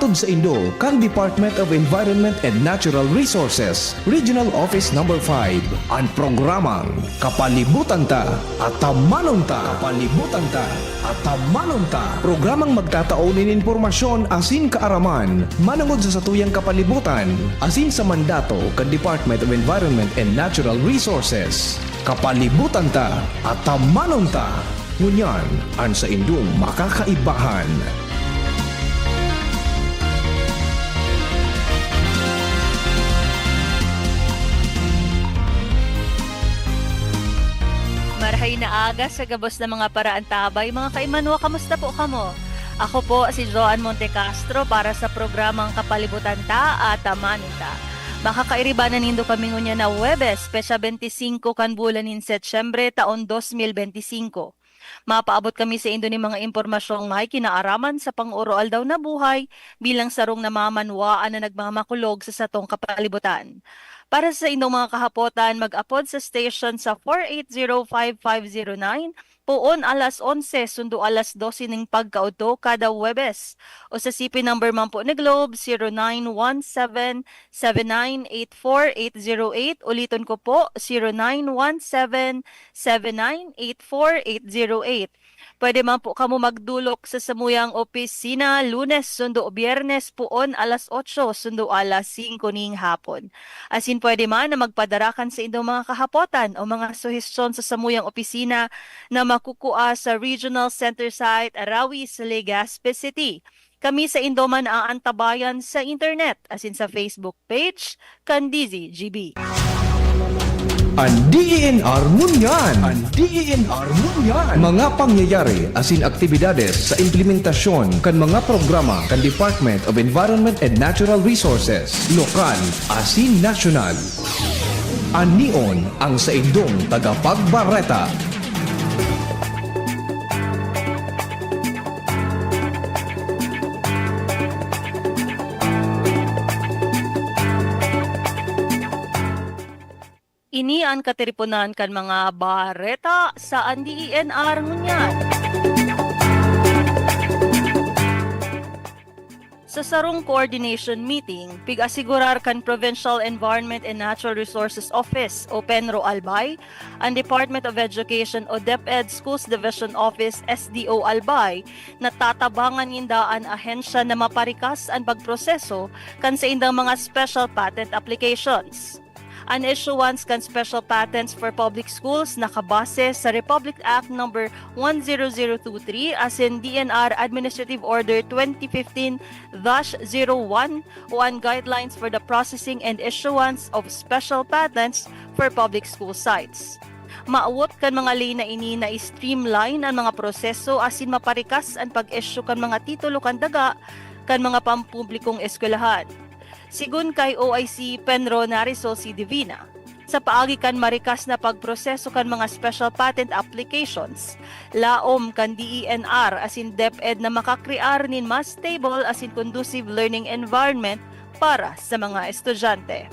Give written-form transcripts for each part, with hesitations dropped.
Matod sa Indo, kang Department of Environment and Natural Resources, Regional Office No. 5, ang programang Kapalibutan Ta at Tamanon Ta. Kapalibutan Ta at Tamanon Ta. Programang magtataunin informasyon asin kaaraman, manungod sa satuyang kapalibutan, asin sa mandato kang Department of Environment and Natural Resources. Kapalibutan Ta at Tamanon Ta. Ngunyan, ang sa Indong makakaibahan. Marahay na aga sa gabos ng mga paraan tabay. Mga kaimanwa, kamusta po kamo? Ako po si Joan Montecastro para sa programang Kapalibutan Ta at Tamanon Ta. Makakairibanan nindo kami ngunya na Huwebes, Pesya 25 kan bulan in Setyembre taon 2025. Mapaabot kami sa Indo ni mga impormasyong may kinaaraman sa pang-oroal daw na buhay bilang sarong namamanwaan na nagmamakulog sa satong kapalibutan. Para sa inyong mga kahapotan, mag-apod sa station sa 4805509 puon alas 11 sundo alas 12 ng pagkauto kada Huwebes. O sa CP number man po ni Globe 0917-7984-808. Ulitin ko po 0917-7984-808. Pwede man po kamo magdulok sa samuyang opisina Lunes sundo o Biyernes puon alas 8 sundo alas 5 ning hapon. Asin pwede man na magpadarakan sa inyong mga kahapotan o mga suhestyon sa samuyang opisina na makukua sa Regional Center Site Arawi sa Legazpi City. Kami sa Indoman ang antabayan sa internet asin sa Facebook page Candizi GB. Ang DENR Ngunyan. Ang DENR Ngunyan. Mga pangyayari asin aktibidades sa implementasyon kan mga programa kan Department of Environment and Natural Resources, lokal asin nasyonal. Anion ang sa Indong tagapagbareta. Ini ang katiripunan kan mga bareta sa DENR ngunyan. Sa sarong coordination meeting, pig-asigurar kan Provincial Environment and Natural Resources Office o PENRO Albay, ang Department of Education o DepEd Schools Division Office SDO Albay, na tatabangan indaan ahensya na maparikas ang pagproseso kan sa indang mga special patent applications. An issuance kan special patents for public schools nakabase sa Republic Act No. 10023 as in DENR Administrative Order 2015-01 o ang guidelines for the processing and issuance of special patents for public school sites. Maawot kan mga lay na ini na streamline ang mga proseso asin maparikas ang pag-issue kan mga titulo kan daga kan mga pampublikong eskwelahan. Sigun kay OIC Penro Narisol C. Divina, sa paagi kan marikas na pagproseso kan mga special patent applications, laom kan DENR asin DepEd na makakrear nin mas stable asin conducive learning environment para sa mga estudyante.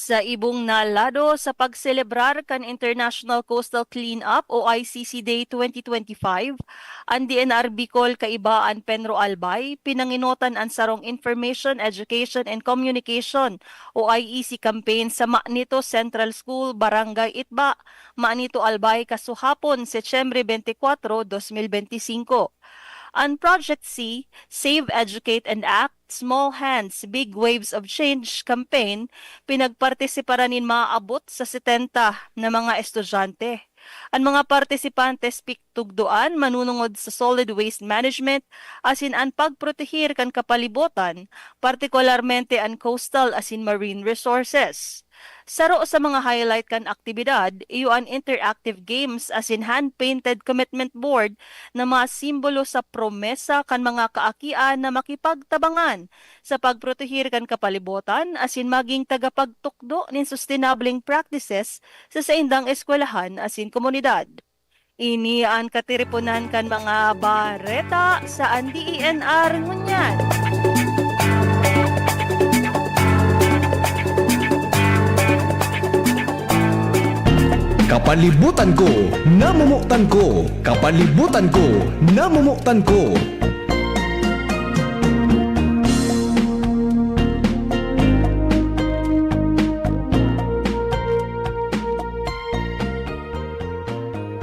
Sa ibong nalado sa pagselebrar kan International Coastal Cleanup o ICC Day 2025, ang DENR Bicol kaibaan Penro Albay pinanginotan ang sarong Information, Education and Communication o IEC campaign sa Manito Central School, Barangay Itba, Manito Albay kasuhapon Setyembre 24, 2025. Ang Project C, Save, Educate and Act, Small Hands, Big Waves of Change campaign, pinagpartisiparanin maaabot sa 70 na mga estudyante. Ang mga partisipantes piktugduan manunungod sa solid waste management asin ang pagprotehir kan kapalibutan, partikularmente ang coastal asin marine resources. Saro sa mga highlight kan aktibidad, iyo ang interactive games asin hand-painted commitment board na mga simbolo sa promesa kan mga kaakian na makipagtabangan sa pagprotehir kan kapalibutan asin maging tagapagtukdo nin sustainabling practices sa saindang eskwelahan asin komunidad. Ini ang katiripunan kan mga bareta sa DENR ngunyan. Kapalibutan ko, namumuktan ko. Kapalibutan ko, namumuktan ko.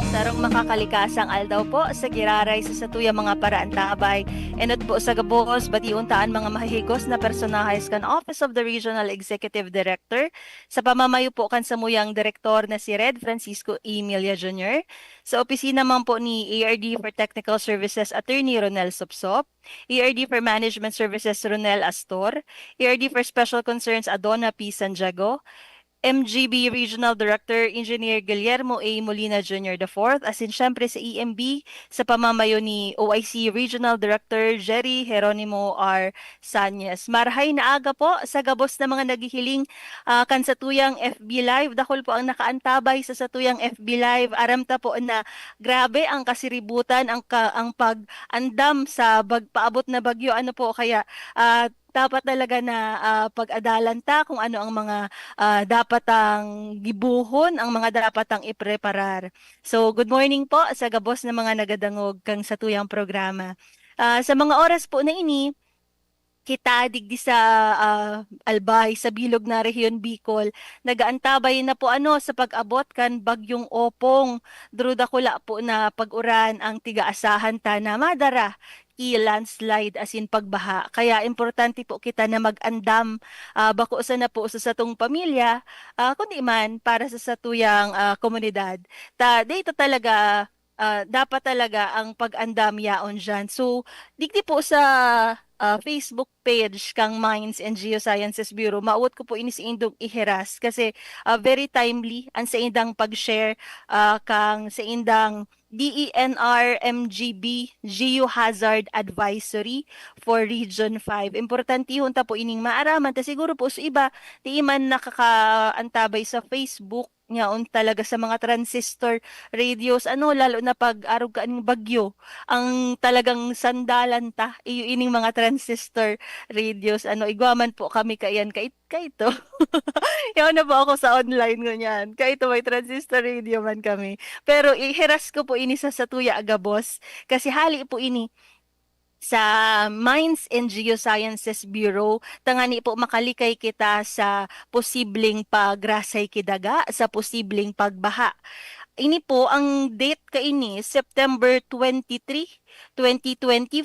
Sarong makakalikasang aldaw po sa giraray sa satuyang mga paraan tabay. Enot po sa gabos, batiuntaan mga mahihigos na personahes kan Office of the Regional Executive Director sa pamamayo po kan samuyang direktor na si Red Francisco Emilia Jr. Sa opisina man po ni ARD for Technical Services Attorney Ronel Sopsop, ARD for Management Services Ronel Astor, ARD for Special Concerns Adona P. Santiago, MGB Regional Director Engineer Guillermo A. Molina Jr. IV, as in syempre sa EMB sa pamamayo ni OIC Regional Director Jerry Geronimo R. Sanyes. Marhay na aga po sa gabos na mga naghihiling kan satuyang FB Live. Dahol po ang nakaantabay sa satuyang FB Live. Aramta po na grabe ang kasiributan, ang pag-andam sa paabot na bagyo. Ano po kaya dapat talaga na pag-adalan ta kung ano ang mga dapat ang gibuhon, ang mga dapat ang ipreparar. So, good morning po sa gabos na mga nagadangog kang satuyang programa. Sa mga oras po na ini, kita digdi sa Albay, sa bilog na rehiyon Bicol, nagaantabay na po sa pag-abot kan bagyong Opong. Drudakula po na pag-uran ang tiga-asahan ta na madara landslide as in pagbaha. Kaya importante po kita na mag-andam bako sa na po sa satong pamilya, kundi man para sa satuyang komunidad. Dito talaga dapat talaga ang pag-andam yaon dyan. So, digdi po sa Facebook page kang Mines and Geosciences Bureau, maawat ko po ini sa indong iheras kasi very timely ang sa indang pag-share kang sa indang DENR MGB Geohazard Advisory for Region 5. Importante hunta po ining maaraman ta siguro po sa iba di man nakakaantabay sa Facebook ngaon talaga sa mga transistor radios lalo na pag arog kaaning bagyo ang talagang sandalan ta iyo ining mga transistor radios igwaman po kami kayan kaito yaw na po ako sa online ngunyan kaito may transistor radio man kami pero iheras ko po ini sa Satuya Agabos kasi hali po ini sa Mines and Geosciences Bureau, tangani po makalikay kita sa posibleng pagrasay kidaga, sa posibleng pagbaha. Ini po, ang date kaini, September 23, 2025,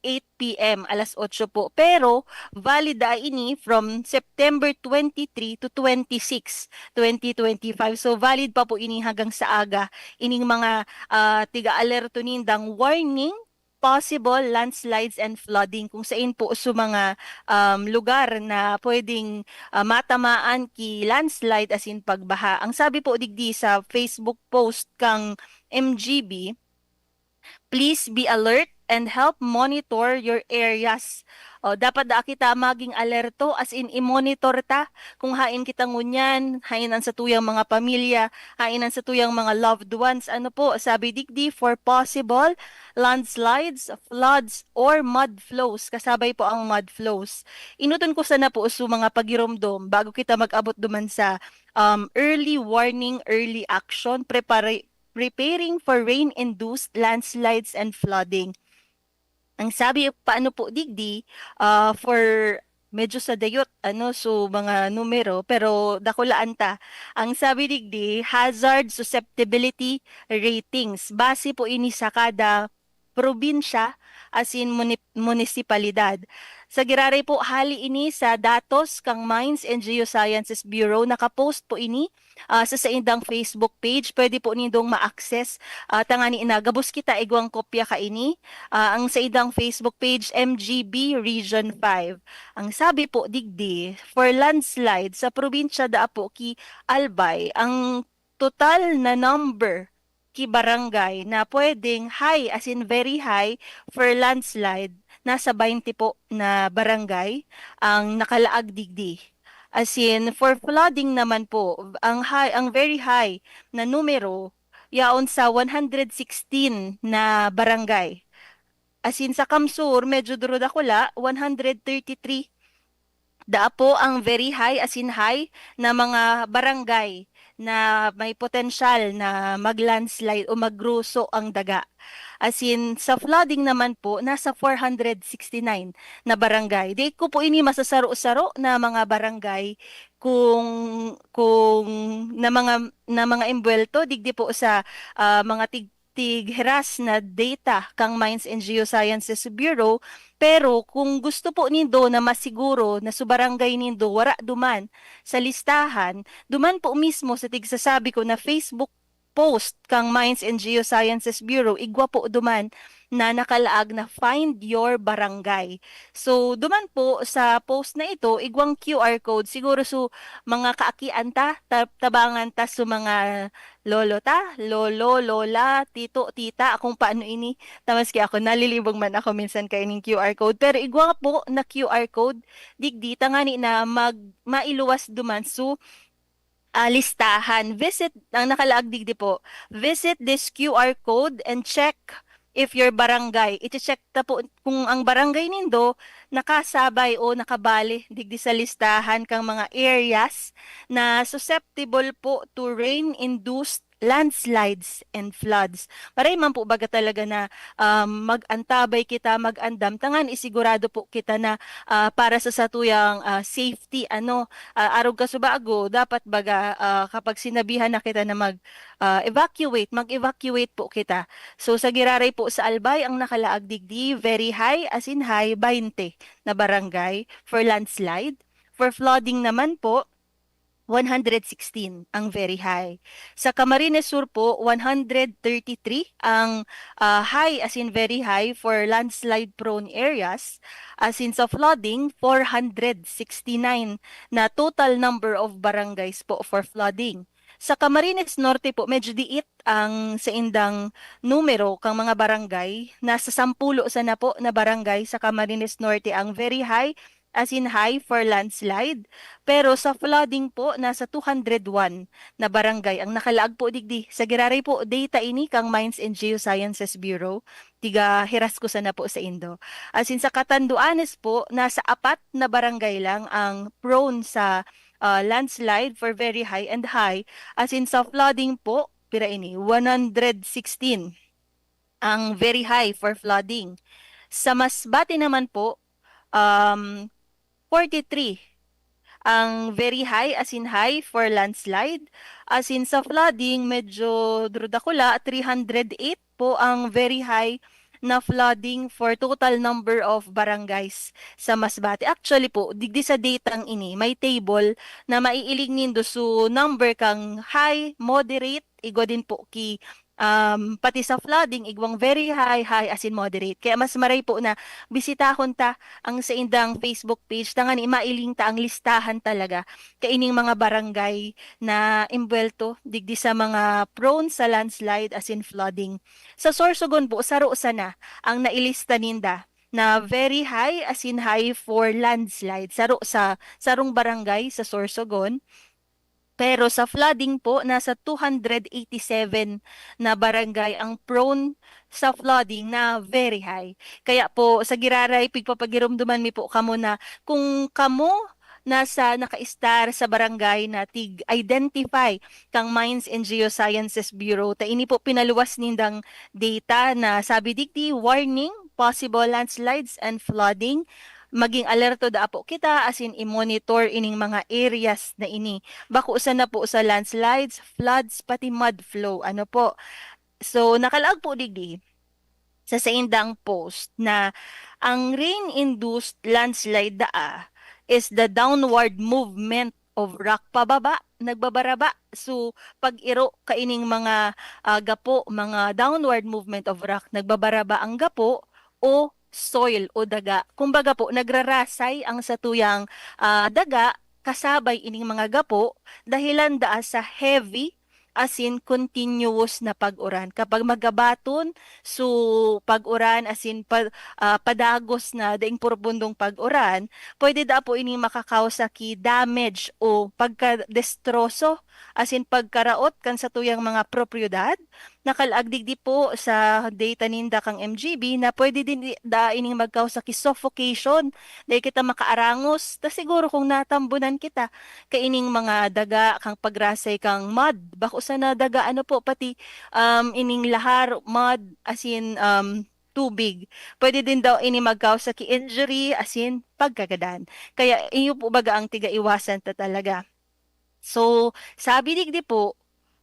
8 p.m. alas 8 po. Pero valid ini from September 23 to 26, 2025. So valid pa po ini hanggang sa aga. Ining mga tiga-alerto nindang warning possible landslides and flooding kung saan po sa mga lugar na pwedeng matamaan ki landslide as in pagbaha. Ang sabi po digdi sa Facebook post kang MGB, please be alert and help monitor your areas. Dapat kita maging alerto as in i-monitor ta kung hain kita ngunyan, hain ang satuyang mga pamilya, hain ang satuyang mga loved ones. Ano po, sabi digdi for possible landslides, floods, or mud flows. Kasabay po ang mud flows. Inuton ko sana po sa mga pagiromdom bago kita mag-abot duman sa early warning, early action, preparing for rain-induced landslides and flooding. Ang sabi paano po digdi for medyo sa dayot so mga numero pero dakulaan ta. Ang sabi digdi hazard susceptibility ratings base po ini sa kada probinsya as in munisipalidad. Sa giraray po hali ini sa datos kang Mines and Geosciences Bureau, nakapost po ini sa indang Facebook page. Pwede po nindong ma-access. Tangani gabos kita igwang kopya ka ini. Ang sa indang Facebook page MGB Region 5. Ang sabi po digdi for landslide sa probinsya da po ki Albay, ang total na number ki barangay na pwedeng high as in very high for landslide nasa 20 po na barangay ang nakalaag digdi. As in for flooding naman po ang very high na numero yaon sa 116 na barangay. As in sa Kamsur medyo duro dakula 133. Da po ang very high as in high na mga barangay na may potensyal na mag-landslide o magruso ang daga. As in, sa flooding naman po, nasa 469 na barangay. Di ko po ini masasaro-saro na mga barangay kung na mga embwelto digdi po sa mga tigheras na data kang Mines and Geosciences Bureau. Pero kung gusto po nindo na masiguro na sa barangay nindo wara duman sa listahan, duman po mismo sa tigsasabi ko na Facebook post kang Mines and Geosciences Bureau, igwa po duman na nakalaag na Find Your Barangay. So, duman po sa post na ito, igwang QR code, siguro so mga kaakian tabangan ta sa mga lolo lolo, lola, tito, tita, akong paano ini. Tamas kaya ako, nalilibog man ako minsan kay ning QR code. Pero igwa po na QR code, digdi, tangani na mailuwas duman. So, listahan. Visit, ang nakalaag digdi po, visit this QR code and check if your barangay. Iti-check ta po kung ang barangay nindo nakasabay o nakabali digdi sa listahan kang mga areas na susceptible po to rain-induced landslides and floods. Maray man po baga talaga na mag-antabay kita, mag-andam. Tangan isigurado po kita na para sa satuyang safety, arog ka subago, dapat baga kapag sinabihan na kita na mag-evacuate po kita. So sa Giraray po sa Albay, ang nakalaag digdi, very high, as in high, 20 na barangay for landslide. For flooding naman po, 116 ang very high. Sa Camarines Sur po, 133 ang high, as in very high for landslide prone areas. As in sa flooding, 469 na total number of barangays po for flooding. Sa Camarines Norte po, medyo diit ang sa indang numero kang mga barangay. Nasa 10 sa na po na barangay sa Camarines Norte ang very high, as in high for landslide. Pero sa flooding po, nasa 201 na barangay ang nakalaag po digdi. Sa Giraray po, data ini kang Mines and Geosciences Bureau. Tiga hiras ko sana po sa Indo. As in sa Catanduanes po, nasa 4 na barangay lang ang prone sa landslide for very high and high. As in sa flooding po, pira ini, 116 ang very high for flooding. Sa Masbate naman po, 43 ang very high, as in high for landslide. As in sa flooding, medyo drudakula, 308 po ang very high na flooding for total number of barangays sa Masbate. Actually po, digdi sa datang ini, may table na maiilig nindo so number kang high, moderate, igo din po ki pati sa flooding, igwang very high, high as in moderate. Kaya mas maray po na bisitahon ta ang sa indang Facebook page, tangan mailing ta ang listahan talaga kaining mga barangay na imbwelto digdi sa mga prone sa landslide as in flooding. Sa Sorsogon po, saro sana ang nailista ninda na very high, as in high for landslide. Saro sa sarong barangay sa Sorsogon. Pero sa flooding po, nasa 287 na barangay ang prone sa flooding na very high. Kaya po sa Giraray, pigpapagirumduman mi po kamo na kung kamo nasa naka-star sa barangay na tig-identify kang Mines and Geosciences Bureau. Ta ini po pinaluwas nindang data na sabi digdi, warning, possible landslides and flooding. Maging alerto da po kita, as in i-monitor ining mga areas na ini. Bako na po sa landslides, floods, pati mud flow. Ano po? So, nakalaag po digdi sa indang post na ang rain-induced landslide is the downward movement of rock pababa, nagbabaraba. So, pag-iro kaining mga gapo, mga downward movement of rock, nagbabaraba ang gapo o soil o daga. Kumbaga po, nagrarasay ang satuyang daga kasabay ining mga gapo dahilan sa heavy, as in continuous na pag-uran. Kapag magabaton, so pag-uran as in padagos na daing purbundong pag-uran, pwede po ining makakausa ki damage o pagka-destroso, as in pagkaraot kan sa tuyang mga propriedad, nakalaagdig di po sa data ninda kang MGB na pwede din da ining magkausa ki suffocation dahil kita makaarangos ta siguro kung natambunan kita kaining mga daga kang pagrasay kang mud bako sa na daga ano po pati ining lahar mud as in tubig. Pwede din daw ini magkausa ki injury as in pagkagadan. Kaya iyo po baga ang tiga iwasan ta talaga. So, sabi digdi po,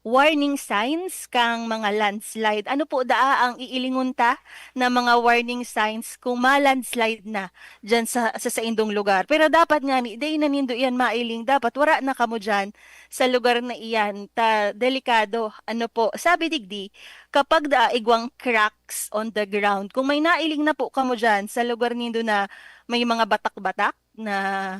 warning signs kang mga landslide. Ano po daa ang iilingon ta na mga warning signs kung ma-landslide na dyan sa indong lugar. Pero dapat nga ni, day na nindo iyan mailing, dapat wara na kamo dyan sa lugar na iyan. Ta delikado. Ano po, sabi digdi, kapag daa igwang cracks on the ground, kung may nailing na po kamo dyan sa lugar nindo na may mga batak-batak na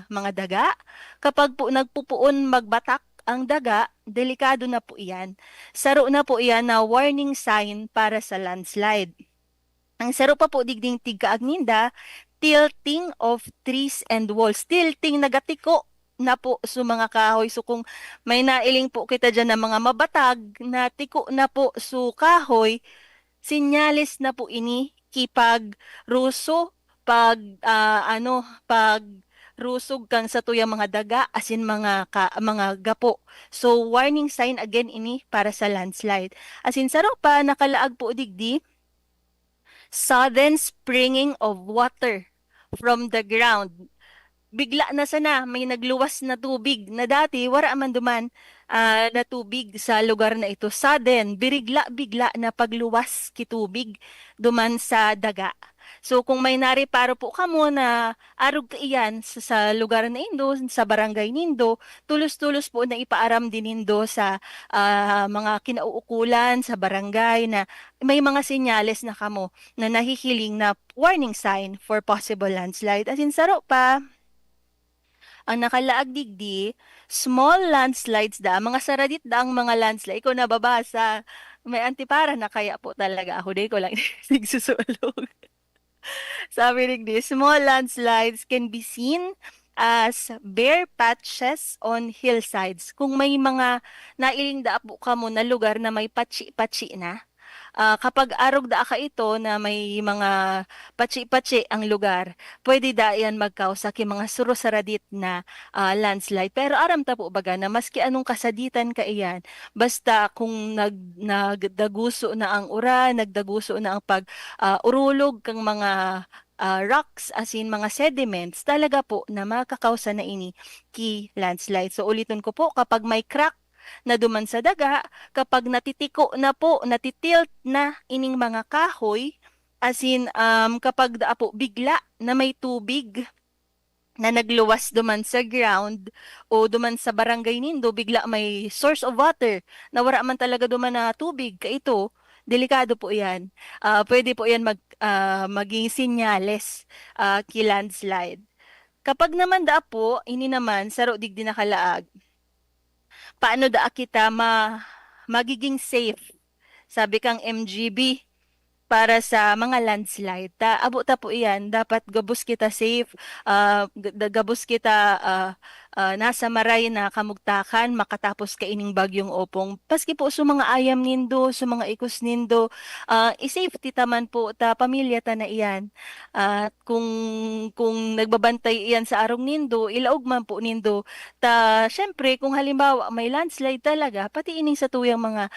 mga daga, kapag po nagpupuon magbatak ang daga, delikado na po iyan. Saro na po iyan na warning sign para sa landslide. Ang saro pa po digding tigkaagninda, tilting of trees and walls. Tilting nagatiko na po sa mga kahoy. So kung may nailing po kita dyan ng mga mabatag na tiko na po sa kahoy, sinyalis na po ini kipag ruso pag rusog kang sa tuyang mga daga asin mga gapo. So warning sign again ini para sa landslide. Asin saro pa nakalaag po digdi sudden springing of water from the ground. Bigla na sana may nagluwas na tubig na dati wara man duman na tubig sa lugar na ito. Sudden, bigla na pagluwas ki tubig duman sa daga. So kung may nariparo po kamo na arog ka iyan sa lugar na indo, sa barangay nindo, tulos-tulos po na ipaaram din nindo sa mga kinauukulan sa barangay na may mga senyales na kamo na nahihiling na warning sign for possible landslide. As in saro pa, ang nakalaag digdi, small landslides da, mga saradit da ang mga landslide. Ikaw nababasa, may antipara na kaya po talaga ako. Di ko lang nagsusulog. Sabi digdi, small landslides can be seen as bare patches on hillsides. Kung may mga nailing da po kamo na lugar na may patsi-patsi na, kapag arog da ka ito na may mga patsi-patsi ang lugar, pwede da yan magkausa ki mga surosaradit na landslide. Pero aram ta po baga na maski anong kasaditan ka iyan, basta kung nagdaguso na ang ura, nagdaguso na ang urulog kang mga rocks as in mga sediments, talaga po na makakausa na ini ki landslide. So ulitin ko po, kapag may crack na duman sa daga, kapag natitiko na po, natitilt na ining mga kahoy, as in kapag da po bigla na may tubig na nagluwas duman sa ground o duman sa barangay nindo, bigla may source of water na wala man talaga duman na tubig, kaito, delikado po yan. Pwede po yan maging sinyales ki landslide. Kapag naman da po, ini naman, saro digdi nakalaag, paano da kita magiging safe? Sabi kang MGB para sa mga landslide. Abo ta po iyan, dapat gabos kita safe, gabos kita nasa maray na kamugtakan, makatapos ka ining bagyong opong. Paski po sa mga ayam nindo, sa mga ikos nindo, i-safety taman po ta pamilya ta na iyan. Kung nagbabantay iyan sa arong nindo, ilaog man po nindo. Syempre, kung halimbawa may landslide talaga, pati ining sa tuyang mga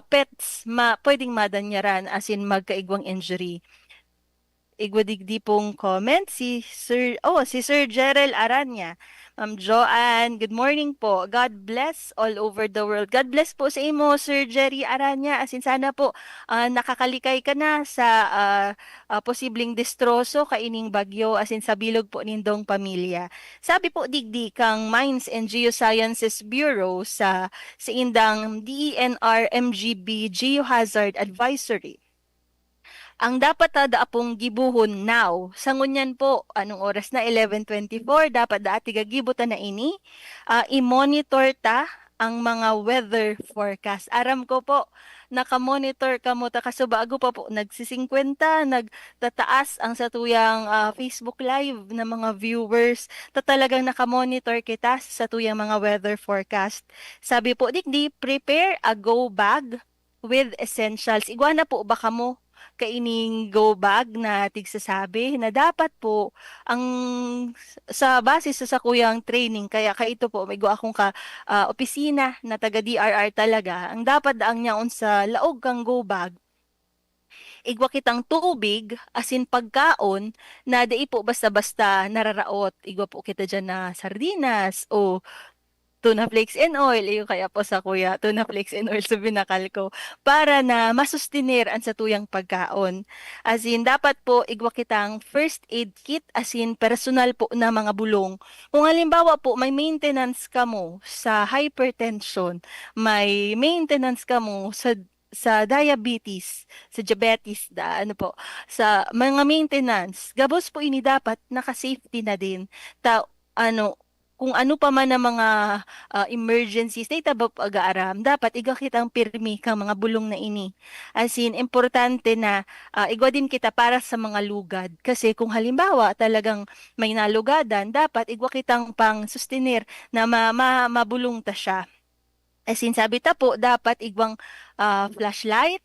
pets, pwedeng madanyaran as in magkaigwang injury. Igwadigdi pong comment si Sir Gerald Aranya. Ma'am Joanne, good morning po. God bless all over the world. God bless po sa imo, Sir Jerry Aranya. As in, sana po nakakalikay ka na sa posibleng destroso kaining bagyo as in sa bilog po nindong pamilya. Sabi po digdi kang Mines and Geosciences Bureau sa indang DENR MGB Geohazard Advisory. Ang dapat daapong gibuhon now. Sa ngunyan po, anong oras na? 11:24. Dapat daati gagibutan na ini. I-monitor ta ang mga weather forecast. Aram ko po, nakamonitor ka mo ta bago pa po nagsisingkwenta, nagtataas ang satuyang Facebook Live na mga viewers. Talagang nakamonitor kita sa tuyang mga weather forecast. Sabi po, digdi, prepare a go bag with essentials. Iguana po ba kamo kaining go bag na tigsasabi na dapat po ang sa base sa kuyang training kaya kaito po may go akong opisina na taga DRR talaga ang dapat ang nyaon sa laog kang go bag igwa kitang tubig asin pagkaon na dai po basta-basta nararaot igwa po kita dyan na sardinas o tuna flakes and oil, iyo kaya po sa kuya, tuna flakes and oil sa binakal ko, para na masustinir ang sa tuyang pagkaon. As in, dapat po igwa kitang first aid kit, as in personal po na mga bulong. Kung halimbawa po may maintenance ka mo sa hypertension, may maintenance ka mo sa diabetes, ano po, sa mga maintenance, gabos po ini dapat naka-safety na din. Ano, kung ano pa man ang mga emergencies na itabang pag-aaram, dapat igwa kitang pirmi kang mga bulong na ini. As in, importante na igwa din kita para sa mga lugad. Kasi kung halimbawa talagang may nalugadan, dapat igwa kitang pang sustenir na mabulong ta siya. As in, sabi ta po, dapat igwang flashlight,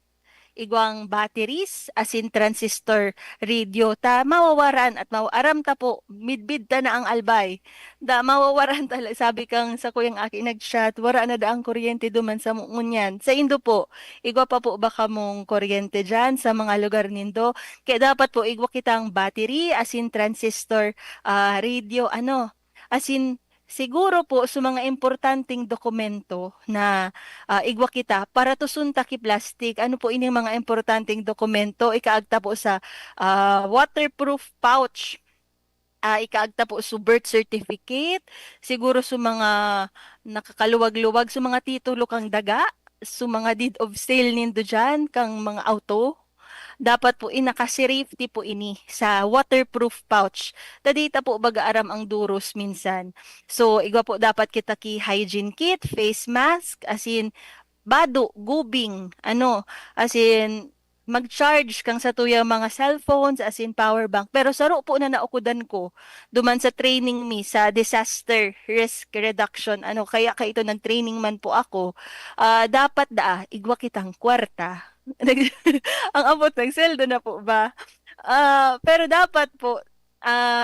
igwang batteries, as in transistor radio, ta mawawaran at mawaram ta po, midbid ta na ang albay. Da mawawaran talaga, sabi kang sa kuyang aki nag-chat, wara na da ang kuryente duman sa munyan. Sa Indo po, igwa pa po ba kamong kuryente dyan sa mga lugar nindo? Kaya dapat po, igwa kitang battery, as in transistor radio, as in, siguro po sa mga importanteng dokumento na igwa kita para tusunta ki plastic. Ano po ining mga importanteng dokumento? Ikaagta po sa waterproof pouch. Ikaagta po sa birth certificate. Siguro sa mga nakakaluwag-luwag, sa mga titulo kang daga, sa mga deed of sale nindo dyan, kang mga auto dapat po inaka-safety po ini sa waterproof pouch. Tadita po baga-aram ang duros minsan. So, igwa po dapat kita ki hygiene kit, face mask, as in, bado, gubing, as in, mag-charge kang sa tuyang mga cellphones, as in power bank. Pero saro po na naukudan ko, duman sa training mi sa disaster risk reduction, kaya ito nag-training man po ako, dapat igwa kitang kwarta. Ang abot ng sweldo na po ba? Pero dapat po,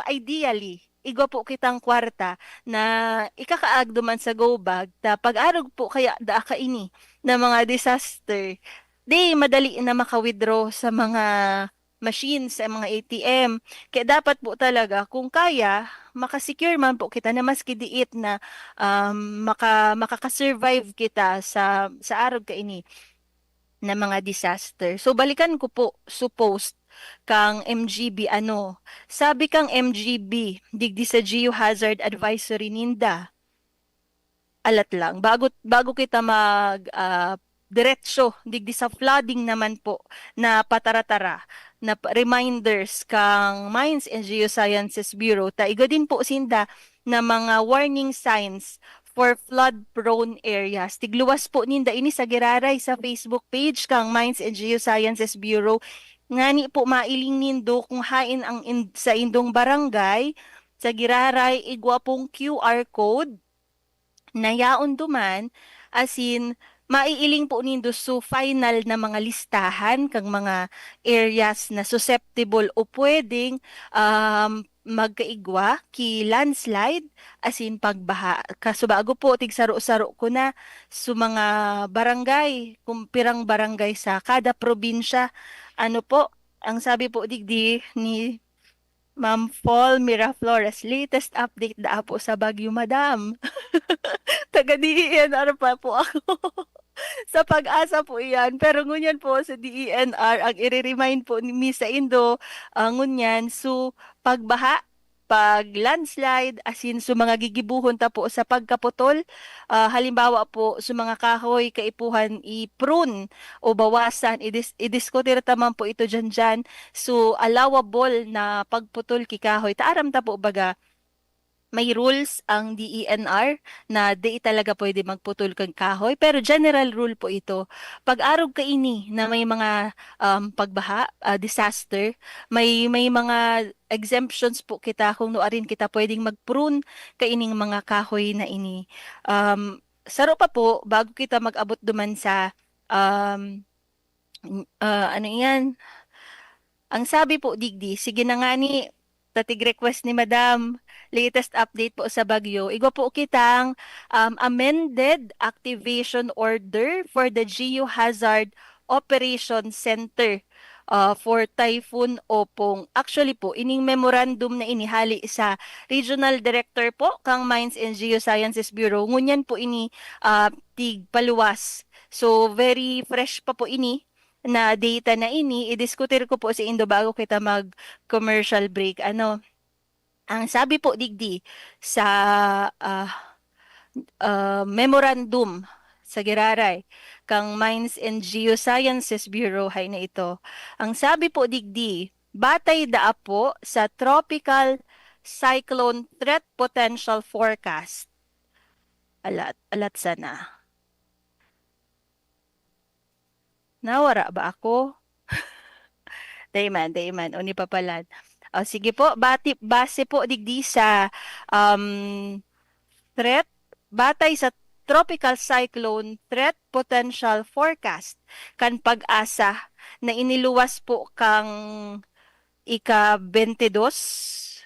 ideally, igwa po kitang kwarta na ikakaag duman sa go bag ta pag-arog po kaya da ka ini na mga disaster di madali na maka-withdraw sa mga machines sa mga ATM kaya dapat po talaga kung kaya makasecure man po kita na maski diit na makaka-survive kita sa arog ka ini na mga disaster. So balikan ko po suppose kang MGB sabi kang MGB digdi sa geohazard advisory ninda alat lang bago kita mag diretsyo digdi sa flooding naman po na pataratara na reminders kang Mines and Geosciences Bureau ta igo din po sinda na mga warning signs for flood-prone areas. Tigluwas po ninda ini sa giraray sa Facebook page kang Mines and Geosciences Bureau. Ngani po mailing nindo kung hain ang sa indong barangay, sa giraray igwa pong QR code na yaon duman, as in, maiiling po nindo so final na mga listahan kang mga areas na susceptible o pwedeng magkaigwa ki landslide as in pagbaha. Kaso bago po tigsaro-saro ko na sa mga barangay, kumpirang barangay sa kada probinsya. Ano po, ang sabi po digdi ni Ma'am Paul Miraflores, latest update da po sa Bagyo, Madam. Taga DENR pa po ako. Sa pag-asa po iyan. Pero ngunyan po sa DENR, ang i-remind po ni Misa Indo, ngunyan, so pagbaha, pag landslide, as in so mga gigibuhon ta po sa pagkaputol, halimbawa po sa mga kahoy, kaipuhan i-prune o bawasan, i-discutir taman po ito dyan. So allowable na pagputol ki kahoy. Taaram ta po baga, may rules ang DENR na di talaga pwede magputol kang kahoy. Pero general rule po ito. Pag-arog ka ini na may mga pagbaha, disaster, may mga exemptions po kita kung nuarin kita pwedeng mag-prune kaining mga kahoy na ini. Saro pa po, bago kita mag-abot duman sa Um, ano yan? Ang sabi po, Digdi, sige na nga ni, tatig request ni Madam, latest update po sa Bagyo. Igo po kitang amended activation order for the Geohazard Operation Center for Typhoon Opong. Actually po, ining memorandum na inihali sa Regional Director po kang Mines and Geosciences Bureau. Ngunyan po ini tig paluwas. So very fresh pa po ini na data na ini, idiskutir ko po sa Indo bago kita mag-commercial break. Ano, ang sabi po digdi sa memorandum sa Giraray, kang Mines and Geosciences Bureau hay na ito. Ang sabi po digdi, batay daa po sa Tropical Cyclone Threat Potential Forecast. Alat sana. Nawara ba ako? Dayman, uni papalan. Sige po, base po digdi sa threat, batay sa Tropical Cyclone Threat Potential Forecast, kan pag-asa na iniluwas po kang ika-22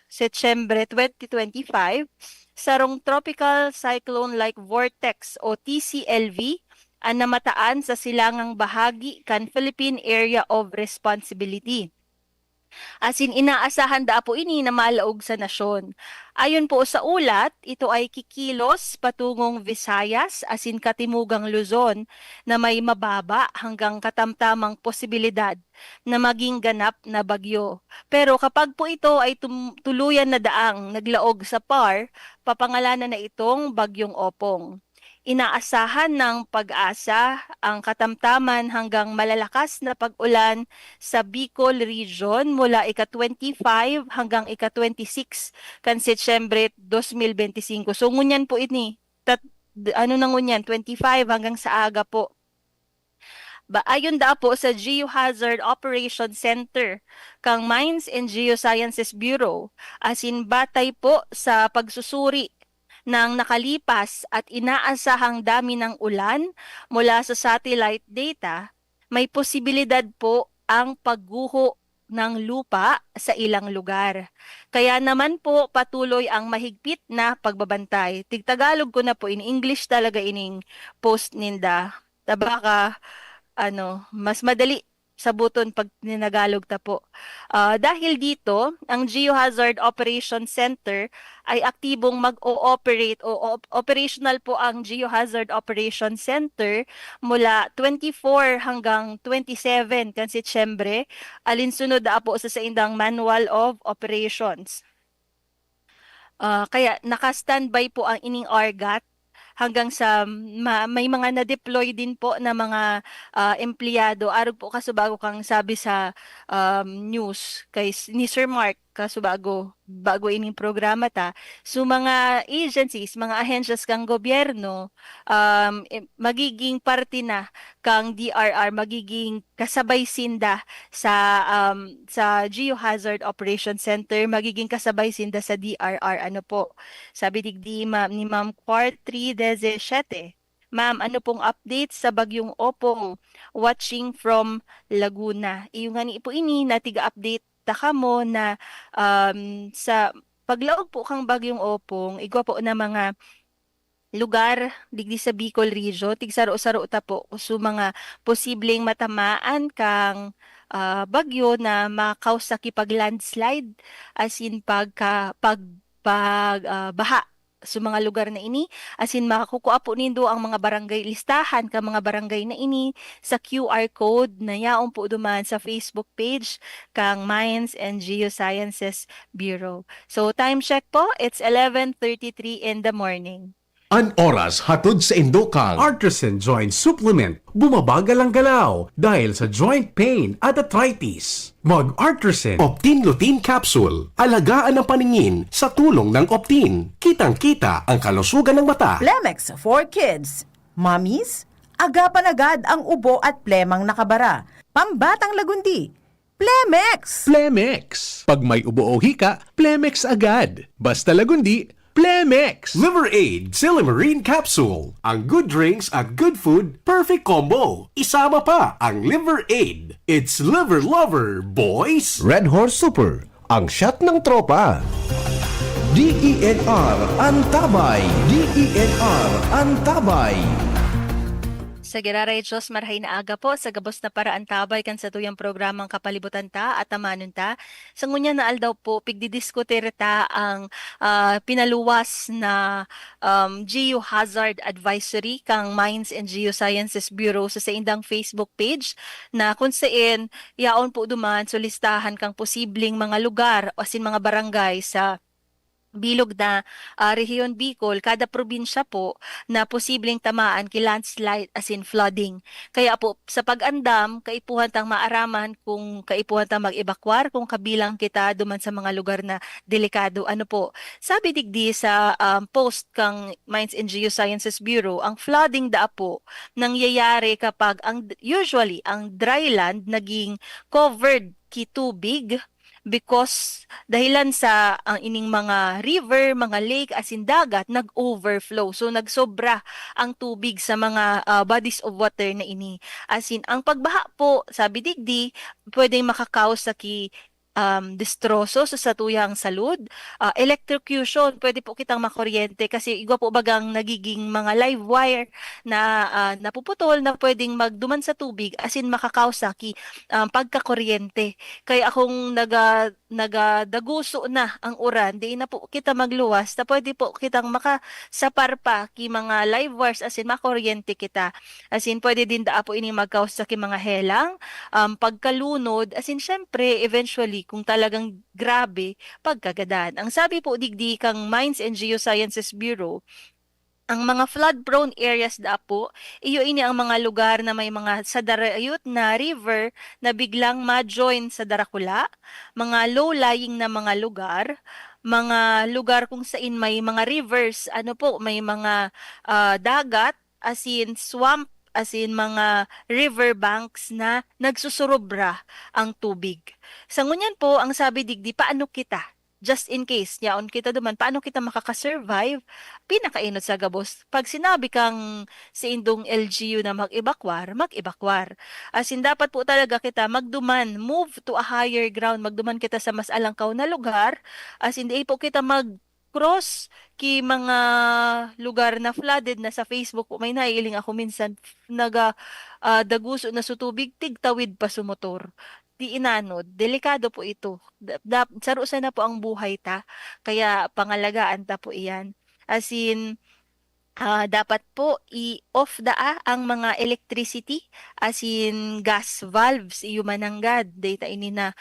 Setyembre 2025, sarong Tropical Cyclone like Vortex o TCLV ang namataan sa silangang bahagi kan Philippine Area of Responsibility. As in, inaasahan da po ini na malaog sa nasyon. Ayon po sa ulat, ito ay kikilos patungong Visayas, as in katimugang Luzon, na may mababa hanggang katamtamang posibilidad na maging ganap na bagyo. Pero kapag po ito ay tuluyan na daang naglaog sa PAR, papangalanan na itong bagyong Opong. Inaasahan ng pag-asa ang katamtaman hanggang malalakas na pag-ulan sa Bicol Region mula ika-25 hanggang ika-26 kan Setyembre 2025. So ngunyan po ini, ano na ngunyan, 25 hanggang sa aga po. Ayon da po sa Geohazard Operation Center kang Mines and Geosciences Bureau, as in batay po sa pagsusuri ng nakalipas at inaasahang dami ng ulan mula sa satellite data, may posibilidad po ang pagguho ng lupa sa ilang lugar. Kaya naman po patuloy ang mahigpit na pagbabantay. Tigtagalog ko na po, in English talaga ining post ninda. Tabaka, mas madali sa buton pag ninagalog ta po. Dahil dito, ang Geohazard Operation Center ay aktibong mag-ooperate o operational po ang Geohazard Operation Center mula 24 hanggang 27 kan Setyembre, alinsunod da po sa indang Manual of Operations. Kaya naka-standby po ang ining ARGAT hanggang sa may mga na-deploy din po na mga empleyado. Arog po kasubago kang sabi sa news kay ni Sir Mark kasubago bago ining programa ta. So mga agencies, mga ahensyas kang gobyerno magiging parte na kang DRR, magiging kasabay sinda sa Geohazard Operation Center, magiging kasabay sinda sa DRR. Ano po? Sabi digdi ni Ma'am Quartri Desechete. Ma'am, ano pong update sa bagyong Opong? Watching from Laguna. Iyo nga ni po ini natiga-update ta kamo na sa paglaog po kang bagyong Opong, igwa po na mga lugar digdi sa Bicol Region, tigsaro-saro ta po so mga posibleng matamaan kang bagyo na makausa kipag landslide, as in baha sa mga lugar na ini, as in makakukuha po nindo ang mga barangay, listahan ka mga barangay na ini sa QR code na yaon po duman sa Facebook page kang Mines and Geosciences Bureau. So time check po, it's 11:33 in the morning. An oras hatod sa Indokang. Artisan Joint Supplement. Bumabagal ang galaw dahil sa joint pain at arthritis. Mag-Artisan Optin Lutein Capsule. Alagaan ang paningin sa tulong ng Optin. Kitang-kita ang kalusugan ng mata. Plemex for Kids. Mommies, agapan agad ang ubo at plemang nakabara. Pambatang lagundi. Plemex! Plemex. Pag may ubo o hika, Plemex agad. Basta lagundi, Plemex! Liver Aid Silimarine Capsule. Ang good drinks at good food, perfect combo. Isama pa ang Liver Aid. It's liver lover, boys! Red Horse Super, ang shot ng tropa. DENR Antabay. DENR Antabay. Sa Giraray Diyos, marhay na aga po, sa gabos na paraan tabay kan sa tuyang programang Kapalibutan ta at Amanon ta. Sa ngunya na aldaw po, pigdidiskutir ta ang pinaluwas na Geohazard Advisory kang Mines and Geosciences Bureau sa indang Facebook page na kung saan yaon po duman solistahan kang posibleng mga lugar o sin mga barangay sa bilog na Rehiyon Bicol, kada probinsya po na posibleng tamaan ki landslide as in flooding. Kaya po sa pag-andam, kaipuhan tang maaraman kung kaipuhan tang mag-evacuar kung kabilang kita duman sa mga lugar na delikado. Ano po, sabi digdi sa post kang Mines and Geosciences Bureau, ang flooding da po nangyayari kapag usually ang dry land naging covered ki tubig because dahilan sa ang ining mga river, mga lake as in dagat nag-overflow. So nagsobra ang tubig sa mga bodies of water na ini. As in ang pagbaha po, sabi digdi, pwedeng makakaos sa destroso sa satuyang salud, electrocution, pwede po kitang makuryente kasi igwa po bagang nagiging mga live wire na napuputol na pwedeng magduman sa tubig as in makakausa ki pagkakuryente. Kaya akong nagadaguso na ang uran, di na po kita magluwas na pwede po kitang makasapar pa ki mga live wires as in makuryente kita. As in pwede din da po ini magkausa ki mga helang, pagkalunod, as in syempre eventually kung talagang grabe, pagkagadan. Ang sabi po digdi kang Mines and Geosciences Bureau, ang mga flood-prone areas da po, iyo ini ang mga lugar na may mga sadarayot na river na biglang ma-join sa darakula, mga low-lying na mga lugar kung saan may mga rivers, ano po, may mga dagat, as in swamp, as in mga river banks na nagsusurobra ang tubig. Sa ngunyan po, ang sabi digdi, paano kita? Just in case, yaon kita duman, paano kita makakasurvive? Pinakainot sa gabos. Pag sinabi kang si indong LGU na mag-evacuar. As in, dapat po talaga kita magduman, move to a higher ground, magduman kita sa mas alangkaw na lugar. As in, di po kita cross ki mga lugar na flooded na sa Facebook po may naiiling ako minsan daguso na sa tubig tigtawid pa sumotor di inanod delikado po ito sarusa na po ang buhay ta kaya pangalagaan ta po iyan as in dapat po i-off ang mga electricity as in gas valves iyo mananggad data ini na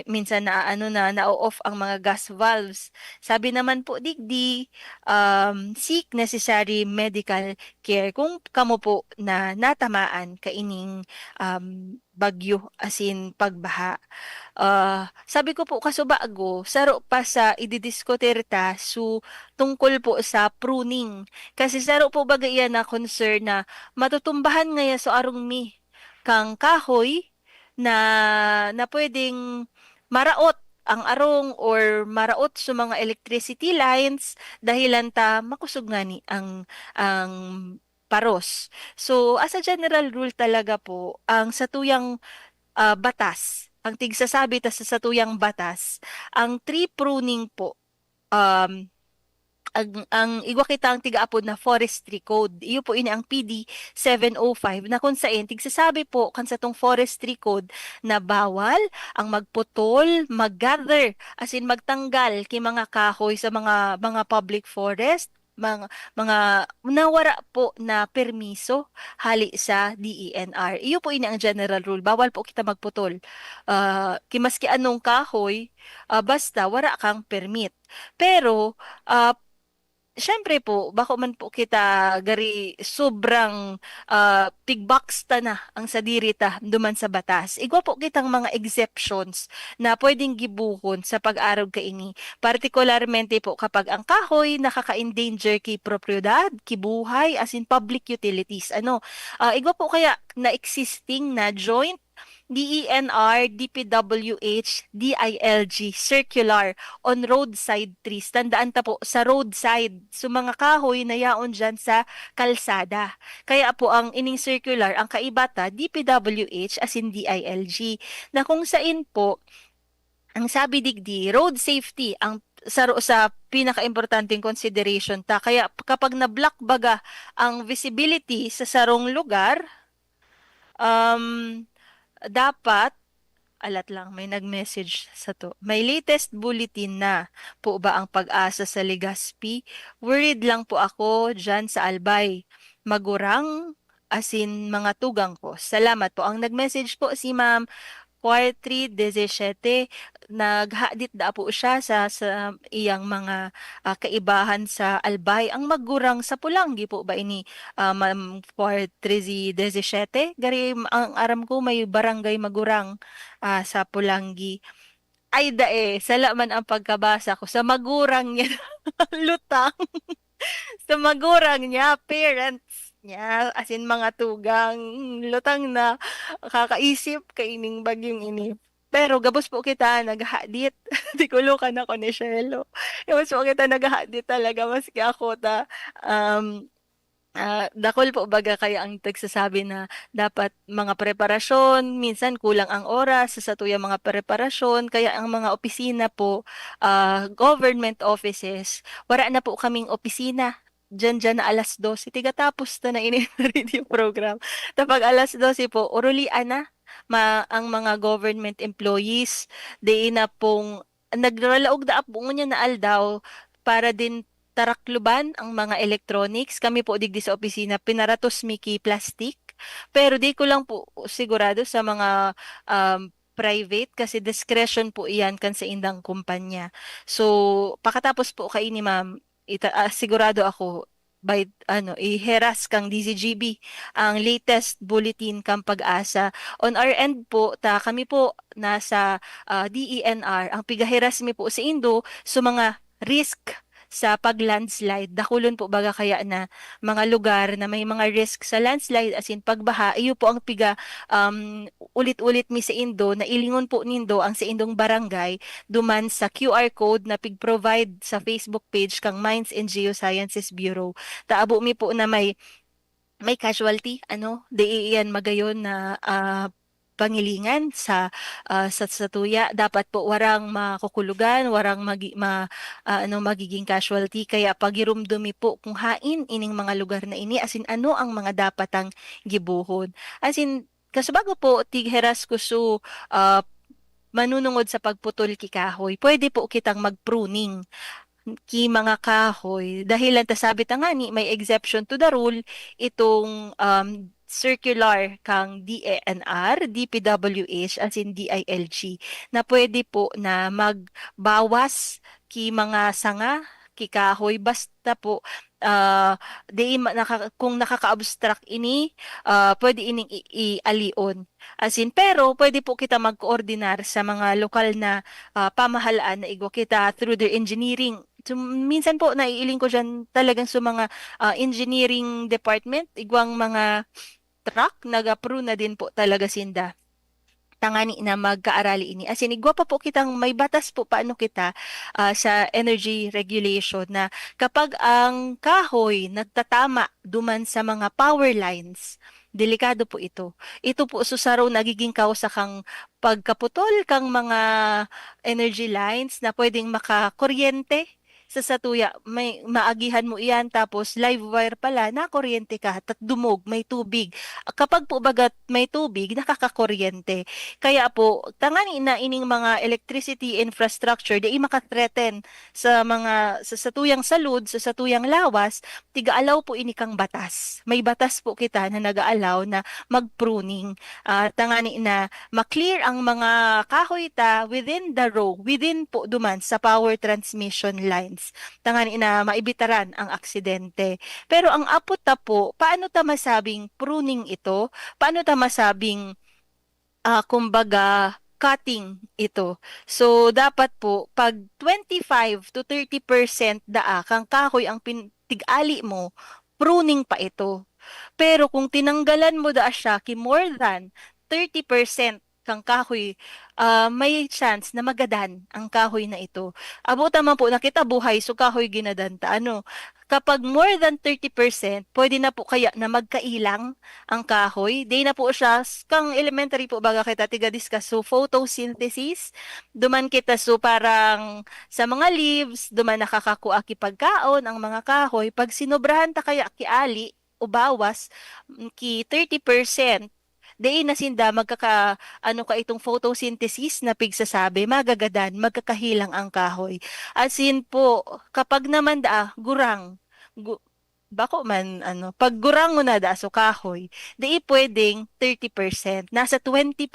minsan na-off ang mga gas valves. Sabi naman po digdi seek necessary medical care kung kamo po na natamaan kaining bagyo as in pagbaha. Sabi ko po kasubago saro pa sa ididiskutir ta tungkol po sa pruning. Kasi saro po bagay na concern na matutumbahan ngaya so arong kang kahoy na pwedeng maraot ang arong or maraot sa mga electricity lines dahilan ta makusog nga ni ang paros. So as a general rule talaga po ang satuyang batas, ang tigsasabi ta sa satuyang batas, ang tree pruning po ang igwa kita ang tigaapod na forestry code. Iyo po ini ang PD 705 na kung saan tigsasabi po kan sa tong forestry code na bawal ang magputol, maggather, as in magtanggal ki mga kahoy sa mga public forest, mga nawara po na permiso hali sa DENR. Iyo po ini ang general rule. Bawal po kita magputol. Kimaski anong kahoy, basta wara kang permit. Pero, syempre po, bako man po kita gari sobrang tigbox ta na ang sadirita duman sa batas. Igwa po kitang mga exceptions na pwedeng gibuhon sa pag-arog kaini. Partikularmente po kapag ang kahoy nakaka-endanger ki propriedad, ki buhay, as in public utilities. Igwa po kaya na existing na joint DENR, DPWH, DILG, circular on roadside trees. Tandaan ta po, sa roadside. So mga kahoy na yaon dyan sa kalsada. Kaya po ang ining circular, ang kaibata, DPWH as in DILG. Na kung sain po, ang sabi digdi, road safety ang sa pinaka-importanting consideration ta. Kaya kapag na-block baga ang visibility sa sarong lugar, dapat, alat lang, may nag-message sa to. May latest bulletin na po ba ang pag-asa sa Legazpi? Worried lang po ako dyan sa Albay. Magurang, asin mga tugang ko. Salamat po. Ang nag-message po si Ma'am Quartri 17, naghadit da po siya sa iyang mga kaibahan sa Albay. Ang maggurang sa Pulangi po ba ini, Ma'am Quartri 17? Gari, ang aram ko may barangay Magurang sa Pulangi. Ay salaman ang pagkabasa ko. Sa magurang niya, lutang. Sa magurang niya, parents niya, as in mga tugang, lutang na kakaisip kaining bagyong ini. Pero gabos po kita naghadit. Di ko lukan ako ni Shelo. Gabos po kita naghadit talaga maski ako um, dakol po baga kaya ang tagsasabi na dapat mga preparasyon, minsan kulang ang oras sa tuyang mga preparasyon, kaya ang mga opisina po, government offices, wala na po kaming opisina. Diyan na alas 12, tigatapos na ini radio program. Tapag alas 12 po, urulian na ang mga government employees, di na pong nagralaog da po niya na aldaw para din tarakluban ang mga electronics. Kami po digdi sa opisina, pinaratos miki plastic. Pero di ko lang po sigurado sa mga private kasi discretion po iyan kan sa indang kumpanya. So, pakatapos po kay ni ma'am, sigurado ako by iheras kang DZGB ang latest bulletin kang pag-asa. On our end po, kami po nasa DENR, ang pigaheras mi po sa Indo so mga risk sa pag-landslide. Dakulon po baga kaya na mga lugar na may mga risk sa landslide as in pagbaha, iyo po ang piga ulit-ulit mi sa Indo na ilingon po nindo ang sa Indong barangay duman sa QR code na pig-provide sa Facebook page kang Mines and Geosciences Bureau. Taabo mi po na may casualty, di iyan magayon na pangilingan sa tuya. Dapat po warang makukulugan, warang magiging casualty. Kaya pagirumdumi po kung hain ining mga lugar na ini, asin ano ang mga dapatang gibuhon. Asin kasabago po tigheras ko so manunungod sa pagputol kikahoy. Pwede po kitang mag-pruning ki mga kahoy dahil lang sabi ta nga ni may exception to the rule itong circular kang DENR, DPWH as in DILG na pwede po na magbawas ki mga sanga, ki kahoy basta po kung nakaka-abstract ini pwede ining ialion. As in, pero pwede po kita mag-coordinar sa mga lokal na pamahalaan na igwa kita through their engineering. So, minsan po naiiling ko dyan talagang sa mga engineering department, igwang mga truck, nag-approve na din po talaga sinda tangani na magkaarali ini. As in, igwa pa po kitang may batas po paano kita sa energy regulation na kapag ang kahoy nagtatama duman sa mga power lines, delikado po ito. Ito po susaro nagiging kausa kang pagkaputol kang mga energy lines na pwedeng makakuryente sa satuya, may maagihan mo iyan tapos live wire pala, na kuryente ka, dumog, may tubig. Kapag po bagat may tubig, nakakakuryente. Kaya po, tangani na ining mga electricity infrastructure, di makathreaten sa mga sa satuyang salud, sa satuyang lawas, tigaalaw po ini kang batas. May batas po kita na nagaalaw na mag-pruning. Tangani na maklear ang mga kahoy ta within the row, within po duman sa power transmission lines. Tangani na maibitaran ang aksidente. Pero ang apot ta po, paano ta masabing pruning ito? Paano ta masabing kumbaga cutting ito? So dapat po pag 25 to 30% kang kahoy ang tig-ali mo, pruning pa ito. Pero kung tinanggalan mo siya ki more than 30% kang kahoy, may chance na magadan ang kahoy na ito. Abutan man po nakita buhay, so kahoy ginadanta. Kapag more than 30%, pwede na po kaya na magkailang ang kahoy. Di na po siya, kang elementary po baga kita tiga-discuss. So, photosynthesis, duman kita so parang sa mga leaves, duman nakakakuha ki pagkaon ang mga kahoy. Pag sinobrahan ta kaya ki ali o bawas ki 30%, di na sinda ka itong photosynthesis na pigsasabi, magagadan, magkakahilang ang kahoy. As in po, kapag naman gurang, bako man, pag gurang mo na so kahoy, di pwedeng 30%, nasa 20%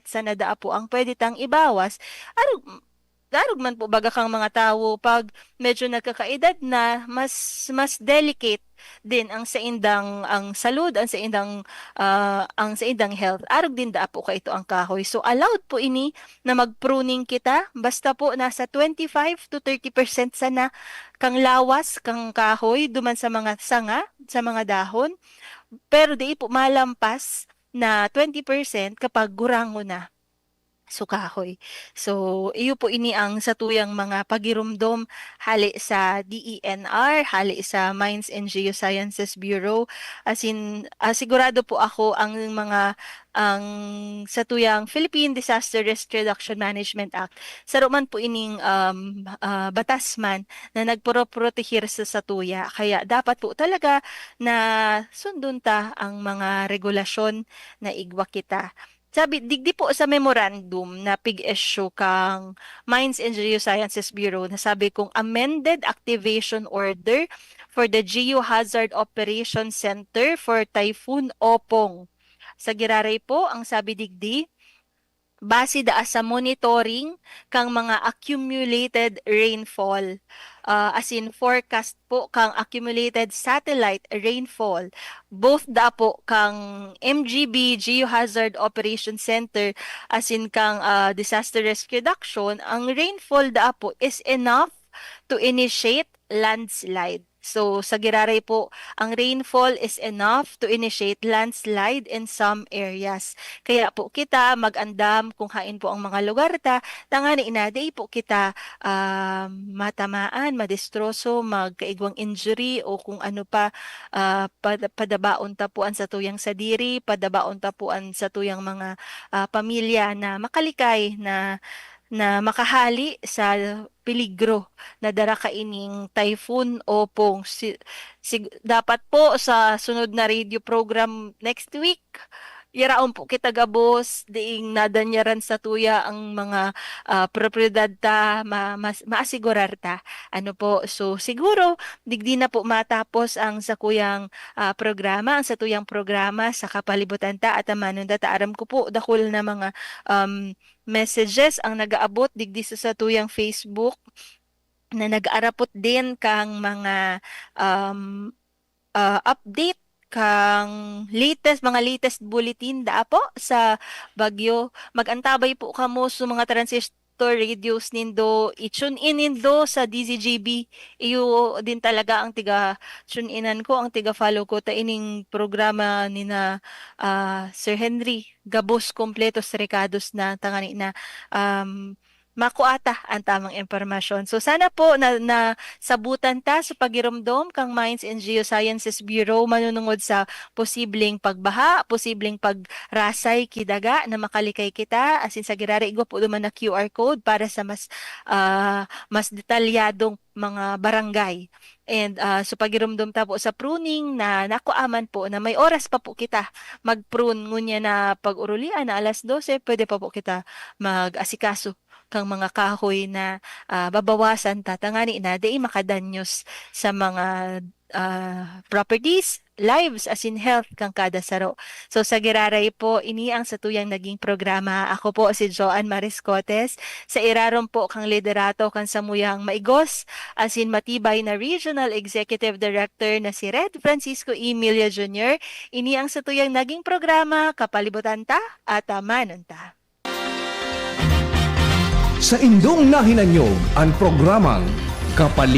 sa nadaa po ang pwede tang ibawas. Darog man po baga kang mga tao pag medyo nagkakaedad na mas delicate din ang ang salud ang sa indang health. Arog din da po ka ito ang kahoy. So allowed po ini na mag-pruning kita basta po nasa 25 to 30% sana kang lawas kang kahoy duman sa mga sanga, sa mga dahon. Pero di po malampas na 20% kapag gurango na so kahoy. So, iyo po ini ang satuyang mga pagirumdom hali sa DENR, hali sa Mines and Geosciences Bureau. As in, sigurado po ako ang satuyang Philippine Disaster Risk Reduction Management Act. Saruman po ining batas man na nagproprotehir sa satuya. Kaya dapat po talaga na sundon ta ang mga regulasyon na igwa kita. Sabi, digdi po sa memorandum na pig-issue kang Mines and Geosciences Bureau na sabi kong amended activation order for the Geohazard Operations Center for Typhoon Opong. Sa Giraray po, ang sabi digdi, base sa monitoring kang mga accumulated rainfall, as in forecast po kang accumulated satellite rainfall, both po kang MGB Geohazard Operation Center as in kang disaster risk reduction, ang rainfall po is enough to initiate landslide. So, sa Giraray po, ang rainfall is enough to initiate landslide in some areas. Kaya po kita mag-andam kung hain po ang mga lugar tangani inaday po kita matamaan, madestroso, magkaigwang injury o kung ano pa, padabaon tapuan sa tuyang sadiri, padabaon tapuan sa tuyang mga pamilya na makalikay na makahali sa peligro na dara kaining typhoon Opong. Dapat po sa sunod na radio program next week, yaraon po kita gabos, diing nadanyaran sa tuya ang mga propriedad maasigurar ta. So siguro, digdi na po matapos ang sakuyang programa, ang satuyang programa sa kapalibutan ta at amanon data. Aram ko po, dakol na mga messages ang nagaabot digdi sa satuyang Facebook na nag-aarapot din kang mga update kang mga latest bulletin po sa bagyo. Magantabay po kamo sa mga transistor radios nindo, i-tune in nindo sa DZGB. Iyo din talaga ang tune inan ko, ang follow ko ta ining programa ni na Sir Henry Gabos Completos Recados na tangani na makuata ang tamang impormasyon. So sana po na sabutan ta sa pagirumdom kang Mines and Geosciences Bureau manunungod sa posibleng pagbaha, posibleng pagrasay kidaga na makalikay kita. Asin sa Giraray igwa po duman na QR code para sa mas detalyadong mga barangay. And so pagirumdom ta po sa pruning na nakuaman po na may oras pa po kita mag-prune ngunya na pag-urulian na alas 12, pwede pa po kita mag-asikaso kang mga kahoy na babawasan tatangani na di makadanyos sa mga properties, lives as in health kang kada saro. So sa Giraray po, ini ang satuyang naging programa. Ako po si Joan Mariscotes. Sa irarom po kang liderato kang samuyang maigos as in matibay na Regional Executive Director na si Red Francisco Emilia Jr. Ini ang satuyang naging programa, kapalibutan ta at amanon ta. Sa indong nahinanyog ang programang Kapali